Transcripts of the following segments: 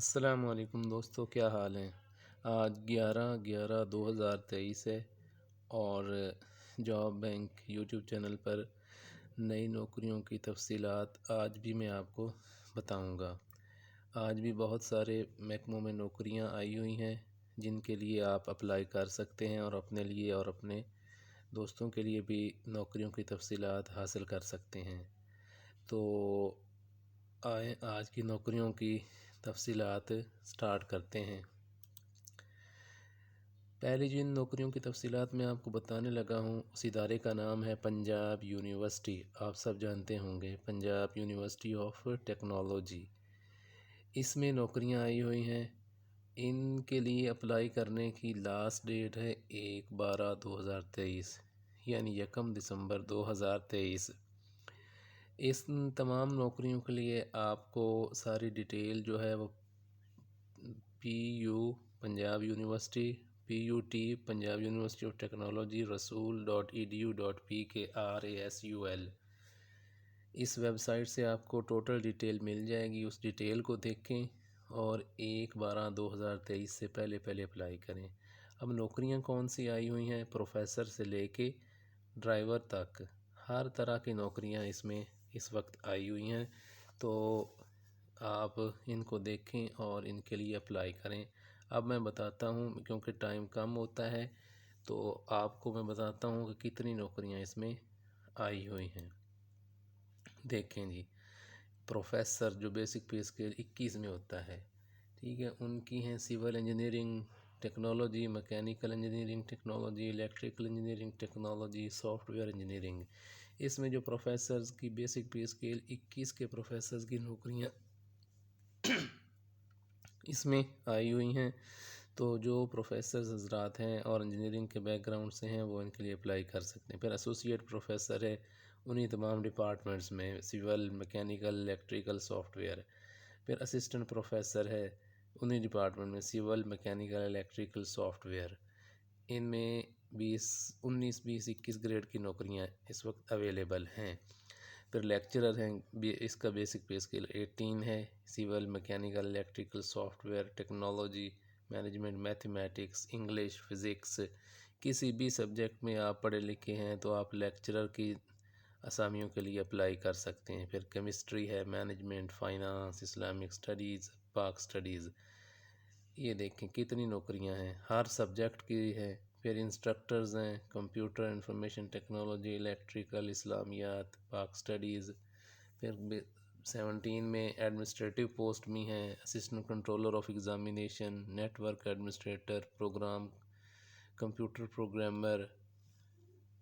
السلام علیکم دوستو، کیا حال ہیں؟ آج 11/11/2023 ہے اور جاب بینک یوٹیوب چینل پر نئی نوکریوں کی تفصیلات آج بھی میں آپ کو بتاؤں گا۔ آج بھی بہت سارے محکموں میں نوکریاں آئی ہوئی ہیں جن کے لیے آپ اپلائی کر سکتے ہیں اور اپنے لیے اور اپنے دوستوں کے لیے بھی نوکریوں کی تفصیلات حاصل کر سکتے ہیں۔ تو آئیں آج کی نوکریوں کی تفصیلات سٹارٹ کرتے ہیں۔ پہلی جن نوکریوں کی تفصیلات میں آپ کو بتانے لگا ہوں اس ادارے کا نام ہے پنجاب یونیورسٹی۔ آپ سب جانتے ہوں گے پنجاب یونیورسٹی آف ٹیکنالوجی۔ اس میں نوکریاں آئی ہوئی ہیں۔ ان کے لیے اپلائی کرنے کی لاسٹ ڈیٹ ہے 1/12/2023 یعنی 1 دسمبر 2023۔ اس تمام نوکریوں کے لیے آپ کو ساری ڈیٹیل جو ہے وہ PU Punjab university PUT Punjab university of technology rasool.edu.pk اس ویب سائٹ سے آپ کو ٹوٹل ڈیٹیل مل جائے گی۔ اس ڈیٹیل کو دیکھیں اور 1/12/2023 سے پہلے اپلائی کریں۔ اب نوکریاں کون سی آئی ہوئی ہیں؟ پروفیسر سے لے کے ڈرائیور تک ہر طرح کی نوکریاں اس میں اس وقت آئی ہوئی ہیں، تو آپ ان کو دیکھیں اور ان کے لیے اپلائی کریں۔ اب میں بتاتا ہوں کیونکہ ٹائم کم ہوتا ہے، تو آپ کو میں بتاتا ہوں کہ کتنی نوکریاں اس میں آئی ہوئی ہیں۔ دیکھیں جی، پروفیسر جو بیسک پے اسکیل 21 میں ہوتا ہے، ٹھیک ہے، ان کی ہیں civil engineering technology, mechanical engineering technology, electrical engineering technology, software engineering. اس میں جو پروفیسرز کی بیسک پے اسکیل 21 کے پروفیسرز کی نوکریاں اس میں آئی ہوئی ہیں، تو جو پروفیسرز حضرات ہیں اور انجینئرنگ کے بیک گراؤنڈ سے ہیں وہ ان کے لیے اپلائی کر سکتے ہیں۔ پھر ایسوسیٹ پروفیسر ہے انہی تمام ڈپارٹمنٹس میں، civil, mechanical, electrical, software. پھر اسسٹنٹ پروفیسر ہے انہی ڈپارٹمنٹ میں، civil, mechanical, electrical, software. ان میں 19، 20، 21 گریڈ کی نوکریاں اس وقت اویلیبل ہیں۔ پھر لیکچرر ہیں، اس کا بیسک پے اسکیل 18 ہے، civil, mechanical, electrical, soft where, technology, management, mathematics, English, physics, کسی بھی سبجیکٹ میں آپ پڑھے لکھے ہیں تو آپ لیکچرر کی اسامیوں کے لیے اپلائی کر سکتے ہیں۔ پھر کیمسٹری ہے، مینجمنٹ، فائنانس، اسلامک اسٹڈیز، پاک اسٹڈیز۔ یہ دیکھیں کتنی نوکریاں ہیں، ہر سبجیکٹ کی ہے۔ پھر انسٹرکٹرز ہیں، کمپیوٹر انفارمیشن ٹیکنالوجی، الیکٹریکل، اسلامیات، پاک اسٹڈیز۔ پھر 17 میں ایڈمنسٹریٹو پوسٹ بھی ہیں، assistant controller of examination, network administrator, program computer programmer,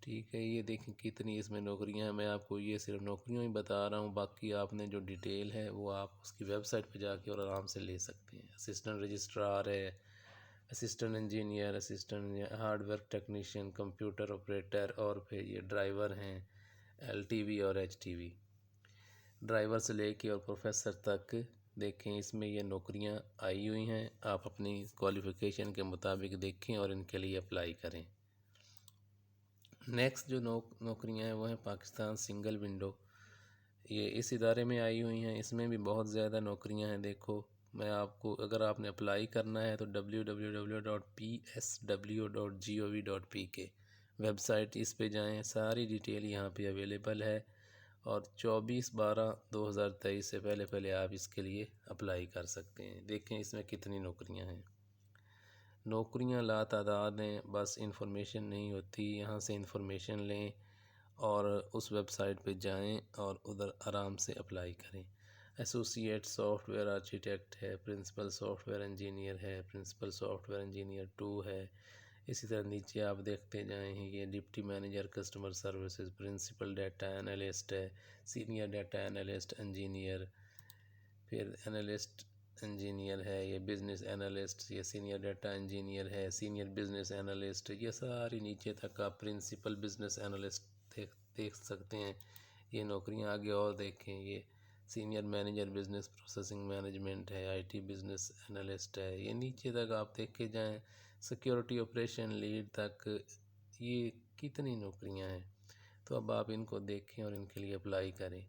ٹھیک ہے۔ یہ دیکھیں کتنی اس میں نوکریاں ہیں۔ میں آپ کو یہ صرف نوکریوں ہی بتا رہا ہوں، باقی آپ نے جو ڈیٹیل ہے وہ آپ اس کی ویب سائٹ پہ جا کے اور آرام سے لے سکتے ہیں۔ اسسٹنٹ رجسٹرار ہے، assistant engineer, assistant hard where technician, computer operator, اور پھر یہ ڈرائیور ہیں LTV اور HTV۔ ڈرائیور سے لے کے اور پروفیسر تک دیکھیں اس میں یہ نوکریاں آئی ہوئی ہیں۔ آپ اپنی کوالیفیکیشن کے مطابق دیکھیں اور ان کے لیے اپلائی کریں۔ نیکسٹ جو نوکریاں ہیں وہ ہیں پاکستان سنگل ونڈو۔ یہ اس ادارے میں آئی ہوئی ہیں، اس میں بھی بہت زیادہ نوکریاں ہیں۔ دیکھو میں آپ کو، اگر آپ نے اپلائی کرنا ہے تو www.psw.gov.pk ویب سائٹ، اس پہ جائیں، ساری ڈیٹیل یہاں پہ اویلیبل ہے، اور 24/12/2023 سے پہلے آپ اس کے لیے اپلائی کر سکتے ہیں۔ دیکھیں اس میں کتنی نوکریاں ہیں۔ نوکریاں لا تعداد ہیں، بس انفارمیشن نہیں ہوتی، یہاں سے انفارمیشن لیں اور اس ویب سائٹ پہ جائیں اور ادھر آرام سے اپلائی کریں۔ ایسوسیٹ سافٹ ویئر آرکیٹیکٹ ہے، پرنسپل سافٹ ویئر انجینئر ہے، پرنسپل سافٹ ویئر انجینئر 2 ہے۔ اسی طرح نیچے آپ دیکھتے جائیں، یہ deputy manager customer services, principal data analyst ہے، سینئر ڈیٹا انالسٹ انجینئر، پھر انالسٹ انجینئر ہے، یہ بزنس انالسٹ، یہ سینئر ڈیٹا انجینئر ہے، سینئر بزنس انالسٹ، یہ ساری نیچے تک آپ پرنسپل بزنس انالسٹ دیکھ سکتے ہیں۔ یہ نوکریاں آگے اور دیکھیں، یہ senior manager business processing management ہے، IT بزنس انالسٹ ہے، یہ نیچے تک آپ دیکھے جائیں، سیکیورٹی آپریشن لیڈ تک، یہ کتنی نوکریاں ہیں۔ تو اب آپ ان کو دیکھیں اور ان کے لیے اپلائی کریں۔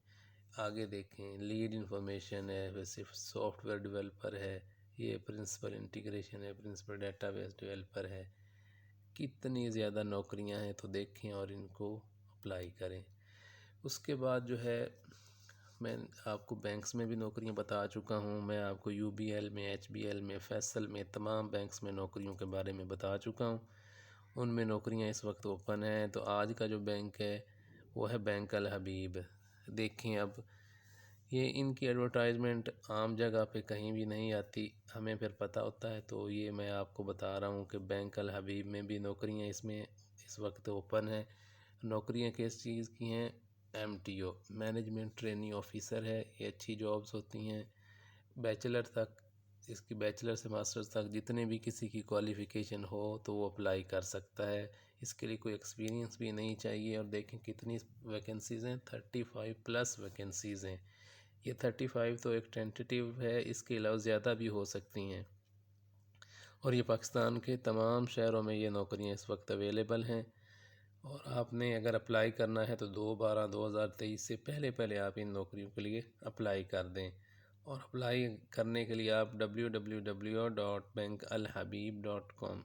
آگے دیکھیں، لیڈ انفارمیشن ہے، صرف سافٹ ویئر ڈیولپر ہے، یہ پرنسپل انٹیگریشن ہے، پرنسپل ڈیٹا بیس ڈیولپر ہے، کتنی زیادہ نوکریاں ہیں، تو دیکھیں اور ان کو اپلائی کریں۔ اس کے بعد جو ہے میں آپ کو بینکس میں بھی نوکریاں بتا چکا ہوں، میں آپ کو یو بی ایل میں، ایچ بی ایل میں، فیصل میں، تمام بینکس میں نوکریوں کے بارے میں بتا چکا ہوں۔ ان میں نوکریاں اس وقت اوپن ہیں۔ تو آج کا جو بینک ہے وہ ہے بینک الحبیب۔ دیکھیں اب یہ ان کی ایڈورٹائزمنٹ عام جگہ پہ کہیں بھی نہیں آتی، ہمیں پھر پتہ ہوتا ہے، تو یہ میں آپ کو بتا رہا ہوں کہ بینک الحبیب میں بھی نوکریاں اس میں اس وقت اوپن ہیں۔ نوکریاں کس چیز کی ہیں؟ M T O, management training officer ہے، یہ اچھی جابز ہوتی ہیں۔ بیچلر تک، اس کی بیچلر سے ماسٹرز تک جتنے بھی کسی کی کوالیفیکیشن ہو تو وہ اپلائی کر سکتا ہے۔ اس کے لیے کوئی ایکسپیرینس بھی نہیں چاہیے۔ اور دیکھیں کتنی ویکنسیز ہیں، 35+ ویکنسیز ہیں۔ یہ 35 تو ایک ٹینٹیٹیو ہے، اس کے علاوہ زیادہ بھی ہو سکتی ہیں، اور یہ پاکستان کے تمام شہروں میں یہ نوکریاں اس وقت اویلیبل ہیں۔ اور آپ نے اگر اپلائی کرنا ہے تو 2/12/2023 سے پہلے آپ ان نوکریوں کے لیے اپلائی کر دیں۔ اور اپلائی کرنے کے لیے آپ www.bankalhabib.com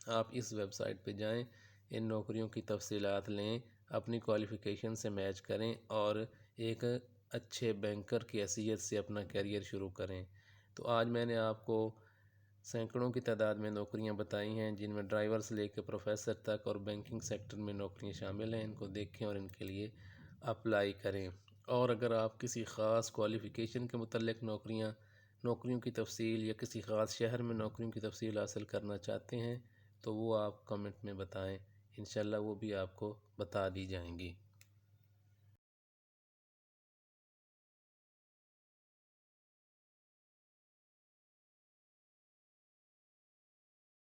آپ اس ویب سائٹ پہ جائیں، ان نوکریوں کی تفصیلات لیں، اپنی کوالیفیکیشن سے میچ کریں اور ایک اچھے بینکر کی حیثیت سے اپنا کیریئر شروع کریں۔ تو آج میں نے آپ کو سینکڑوں کی تعداد میں نوکریاں بتائی ہیں، جن میں ڈرائیور سے لے کے پروفیسر تک اور بینکنگ سیکٹر میں نوکریاں شامل ہیں۔ ان کو دیکھیں اور ان کے لیے اپلائی کریں۔ اور اگر آپ کسی خاص کوالیفیکیشن کے متعلق نوکریوں کی تفصیل یا کسی خاص شہر میں نوکریوں کی تفصیل حاصل کرنا چاہتے ہیں تو وہ آپ کمنٹ میں بتائیں، انشاءاللہ وہ بھی آپ کو بتا دی جائیں گی۔